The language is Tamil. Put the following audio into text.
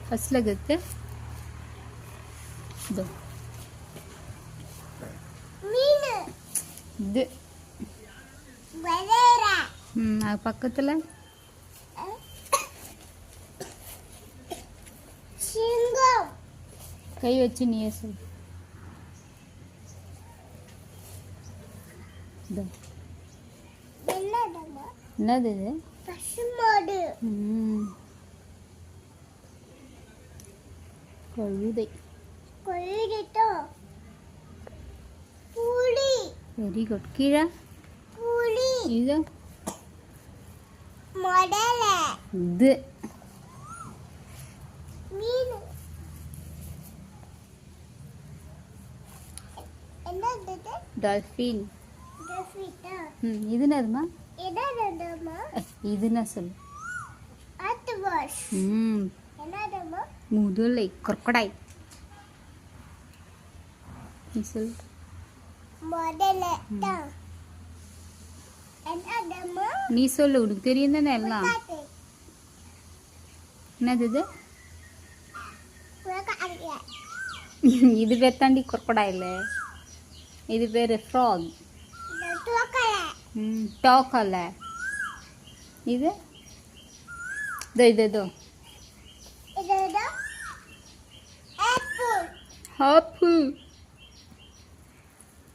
ஃபஸ்ட்டில் கற்று இதோ இது அது பக்கத்தில் கை வச்சு நீயே சொல். என்னது இது? கழுதை. Very good. கீழே இது இது டால்ஃபின். இது என்னதுமா? இது என்ன சொல்லு? முதலை. crocodile. நீ சொல். நீ சொல்லு, உனக்கு தெரியும் தானே எல்லாம். என்னது இது? இது பேர் தாண்டி crocodile. இது பேர் frog. டாக்கல. இது இதோ ஆப்பிள்.